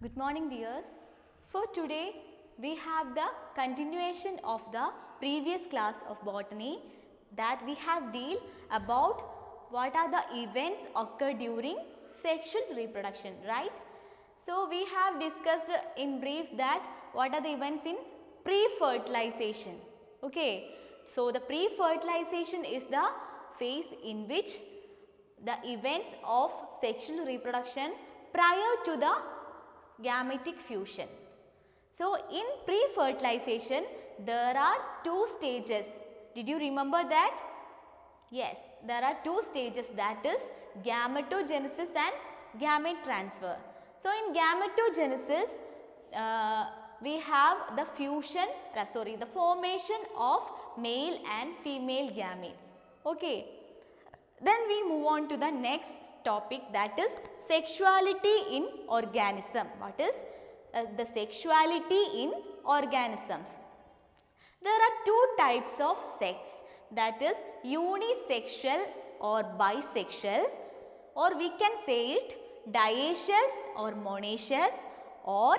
Good morning dears. For today we have the continuation of the previous class of botany that we have deal about what are the events occur during sexual reproduction, right? So we have discussed in brief that what are the events in pre-fertilization. Okay. So the pre-fertilization is the phase in which the events of sexual reproduction prior to the gametic fusion. So in pre-fertilization there are two stages. Did you remember that? Yes, there are two stages, that is gametogenesis and gamete transfer. So in gametogenesis we have the the formation of male and female gametes. Okay. Then we move on to the next topic, that is sexuality in organism. What is the sexuality in organisms? There are two types of sex, that is unisexual or bisexual, or we can say it dioecious or monoecious, or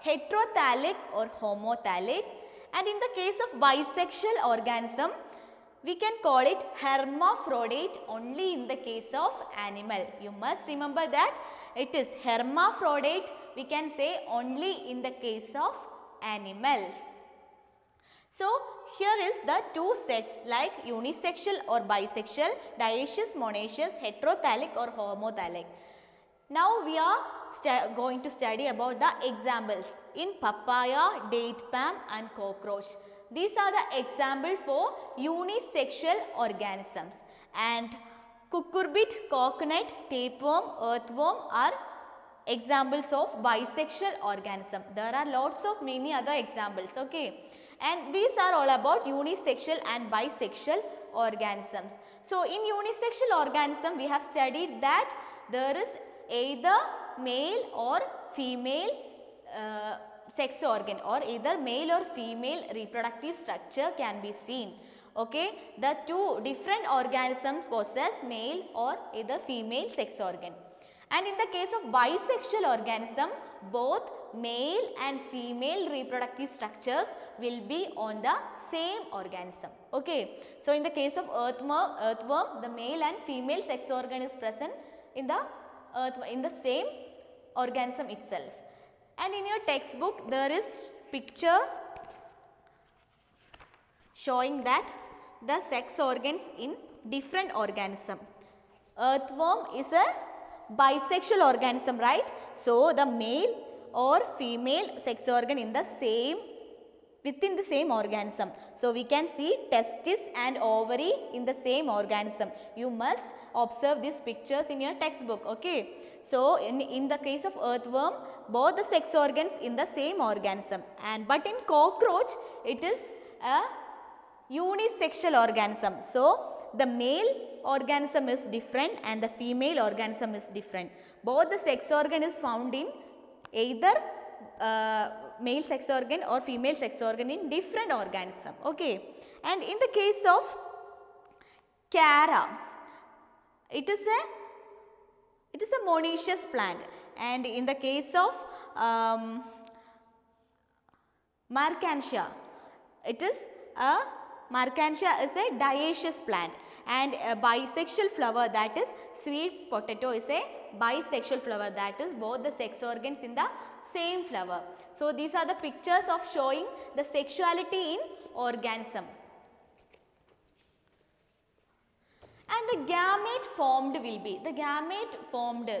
heterothallic or homothallic, and in the case of bisexual organism we can call it hermaphrodite only in the case of animal. You must remember that it is hermaphrodite, we can say only in the case of animals. So here is the two sex like unisexual or bisexual, dioecious, monoecious, heterothallic or homothallic. Now we are going to study about the examples in papaya, date palm and cockroach. These are the examples for unisexual organisms, and cucurbit, coconut, tapeworm, earthworm are examples of bisexual organism. There are lots of many other examples, okay, and these are all about unisexual and bisexual organisms. So in unisexual organism we have studied that there is either male or female sex organ, or either male or female reproductive structure can be seen. Okay, the two different organisms possess male or either female sex organ. And in the case of bisexual organism, both male and female reproductive structures will be on the same organism. Okay, so in the case of earthworm, the male and female sex organ is present in the same organism itself. And in your textbook there is picture showing that the sex organs in different organism. Earthworm is a bisexual organism, right? So the male or female sex organ in the same within the same organism. So we can see testis and ovary in the same organism. You must observe these pictures in your textbook, okay. So in the case of earthworm, both the sex organs in the same organism, but in cockroach it is a unisexual organism. So the male organism is different and the female organism is different. Both the sex organ is found in either male sex organ or female sex organ in different organism, okay. And in the case of Cara, it is a monoecious plant, and in the case of Marchantia, Marchantia is a dioecious plant, and a bisexual flower, that is sweet potato, is a bisexual flower, that is both the sex organs in the same flower. So these are the pictures of showing the sexuality in organism. And the gamete formed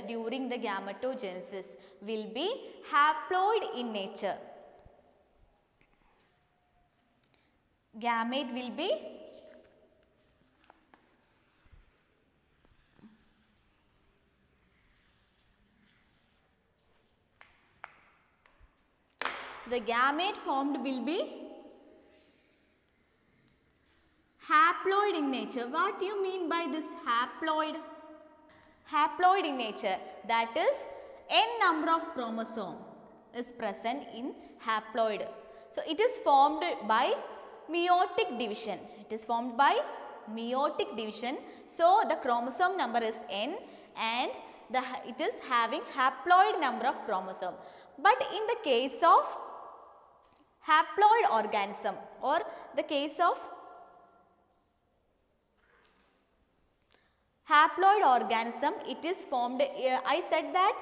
during the gametogenesis will be haploid in nature. Gamete will be haploid in nature. What do you mean by this haploid? Haploid in nature, that is n number of chromosome is present in haploid. So it is formed by meiotic division. So the chromosome number is n and it is having haploid number of chromosome. But in the case of haploid organism or the case of haploid organism, it is formed, I said that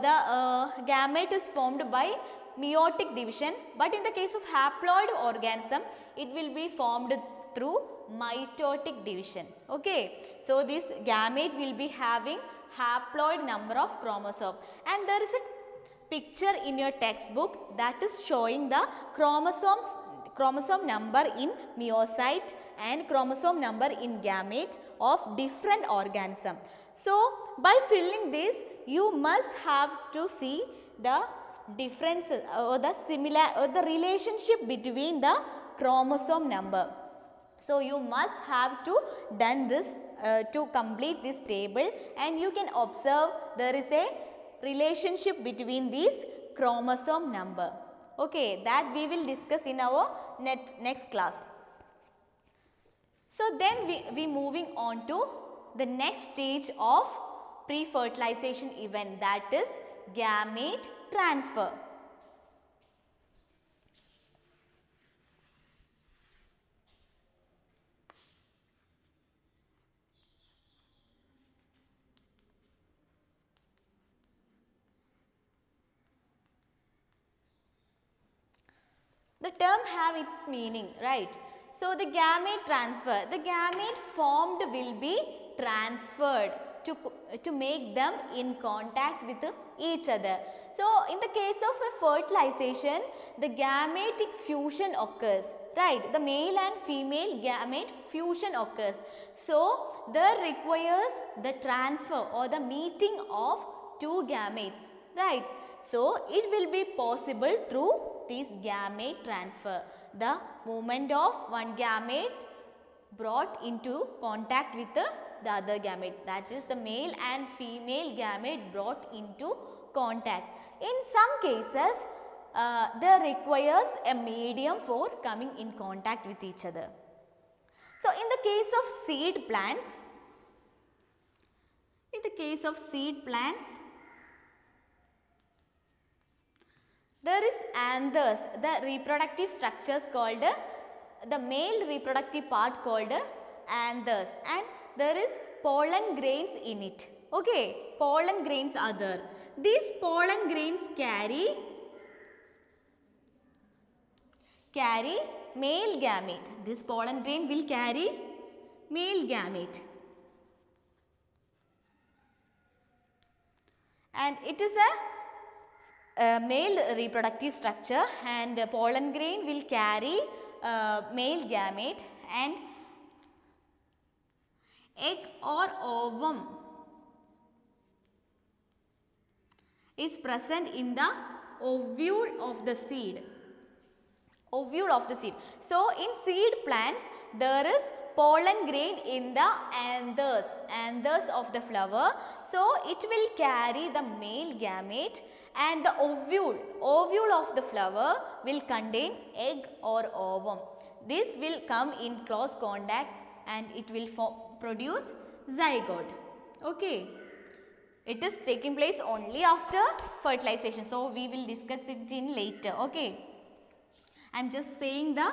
the gamete is formed by meiotic division, but in the case of haploid organism, it will be formed through mitotic division. Okay. So, this gamete will be having haploid number of chromosome, and there is a picture in your textbook that is showing the chromosome number in meiocyte and chromosome number in gamete of different organism. So, by filling this, you must have to see the differences or the relationship between the chromosome number. So, you must have to done this to complete this table, and you can observe there is a relationship between these chromosome number. Okay, that we will discuss in our next class. So, then we moving on to the next stage of pre-fertilization event, that is gamete transfer. The term have its meaning, right? So, the gamete transfer, the gamete formed will be transferred to make them in contact with each other. So, in the case of a fertilization, the gametic fusion occurs, right? The male and female gamete fusion occurs. So, there requires the transfer or the meeting of two gametes, right? So, it will be possible through this gamete transfer. The movement of one gamete brought into contact with the other gamete, that is the male and female gamete brought into contact. In some cases, there requires a medium for coming in contact with each other. So, in the case of seed plants, there is anthers, the reproductive structures called, the male reproductive part called anthers, and there is pollen grains in it. Okay, pollen grains are there. These pollen grains carry male gamete. This pollen grain will carry male gamete, and it is a male reproductive structure, and pollen grain will carry male gamete, and egg or ovum is present in the ovule of the seed. So, in seed plants there is pollen grain in the anthers of the flower. So, it will carry the male gamete, and the ovule of the flower will contain egg or ovum. This will come in close contact and it will produce zygote. Okay. It is taking place only after fertilization. So, we will discuss it in later. Okay. I am just saying the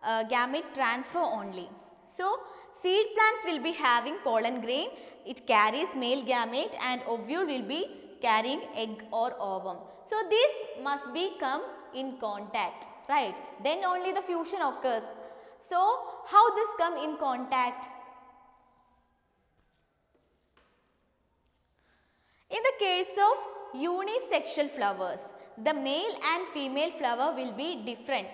gamete transfer only. So, seed plants will be having pollen grain, it carries male gamete, and ovule will be carrying egg or ovum. So, this must be come in contact, right? Then only the fusion occurs. So, how this come in contact? In the case of unisexual flowers, the male and female flower will be different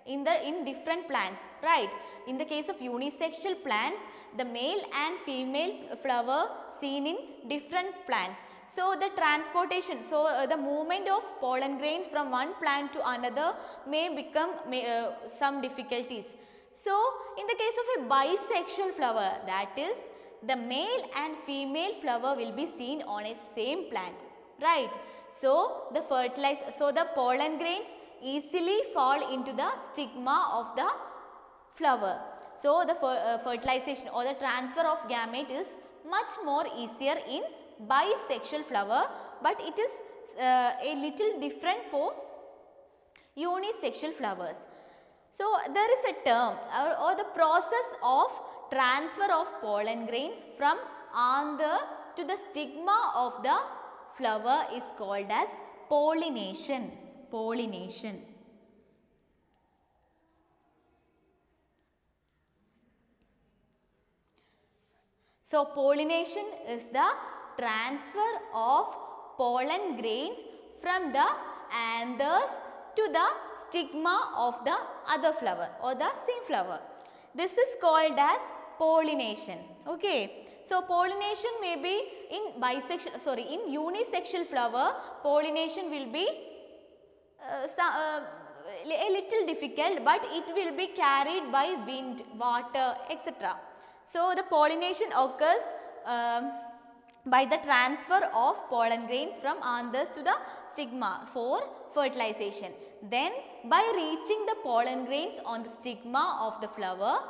in different plants, right? In the case of unisexual plants, the male and female flower seen in different plants. So, the transportation, the movement of pollen grains from one plant to another may become some difficulties. So, in the case of a bisexual flower, that is the male and female flower will be seen on a same plant, right? So, the pollen grains easily fall into the stigma of the flower. So, the fertilization or the transfer of gamete is much more easier in bisexual flower, but it is a little different for unisexual flowers. So, there is a term or the process of transfer of pollen grains from anther to the stigma of the flower is called as pollination. Pollination. So, pollination is the transfer of pollen grains from the anthers to the stigma of the other flower or the same flower. This is called as pollination. Okay. So, pollination may be in in unisexual flower, pollination will be a little difficult, but it will be carried by wind, water, etc. So, the pollination occurs by the transfer of pollen grains from anthers to the stigma for fertilization. Then by reaching the pollen grains on the stigma of the flower,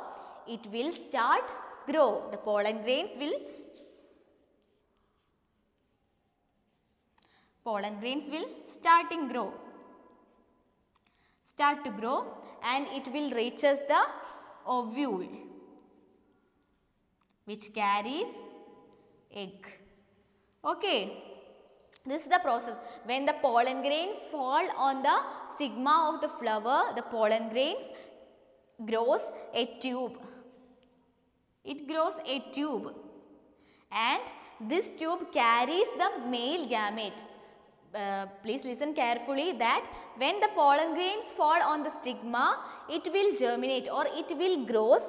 it will start grow. The pollen grains will start to grow and it will reaches the ovule which carries egg. Okay. This is the process. When the pollen grains fall on the stigma of the flower, the pollen grains grows a tube. It grows a tube and this tube carries the male gamete. Please listen carefully that when the pollen grains fall on the stigma, it will germinate or it will grows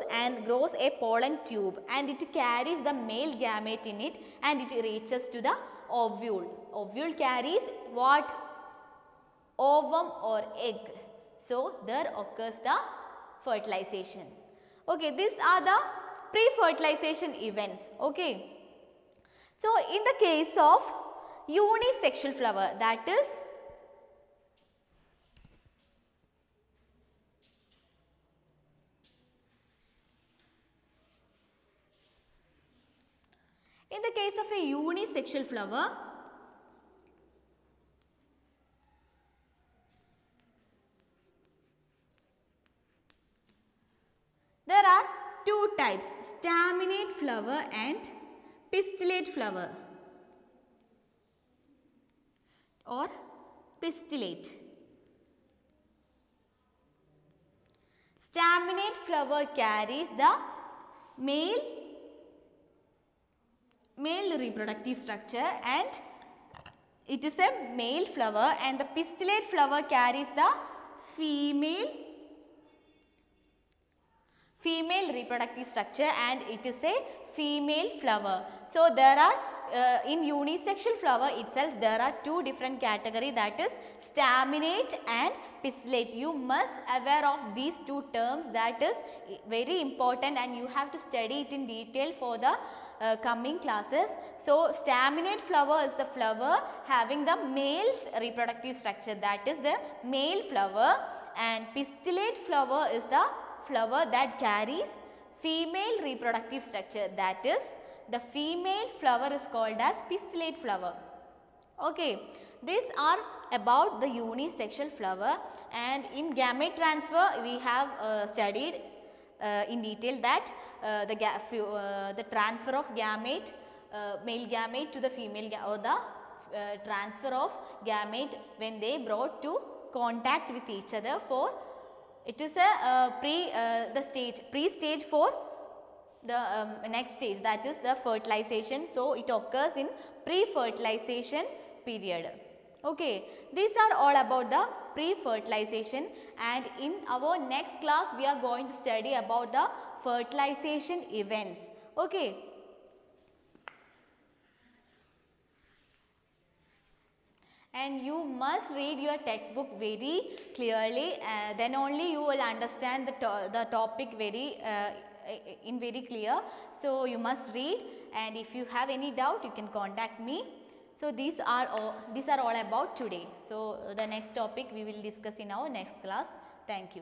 a pollen tube and it carries the male gamete in it and it reaches to the ovule. Ovule carries what? Ovum or egg. So, there occurs the fertilization. Okay, these are the pre-fertilization events. Okay. So, in the case of unisexual flower, that is in the case of a unisexual flower, there are two types, staminate flower and pistillate flower or pistillate. Staminate flower carries the male reproductive structure and it is a male flower, and the pistillate flower carries the female reproductive structure and it is a female flower. So, there are in unisexual flower itself there are two different categories, that is staminate and pistillate. You must aware of these two terms, that is very important and you have to study it in detail for the coming classes. So, staminate flower is the flower having the male's reproductive structure, that is the male flower, and pistillate flower is the flower that carries female reproductive structure, that is the female flower is called as pistillate flower. Okay. These are about the unisexual flower, and in gamete transfer we have studied in detail that the transfer of gamete, male gamete to the female or the transfer of gamete when they brought to contact with each other for it is a pre-stage for the next stage, that is the fertilization. So, it occurs in pre-fertilization period. Okay. These are all about the pre-fertilization, and in our next class we are going to study about the fertilization events. Okay. And you must read your textbook very clearly, then only you will understand the topic very clear. So, you must read, and if you have any doubt you can contact me. So, these are all about today. So, the next topic we will discuss in our next class. Thank you.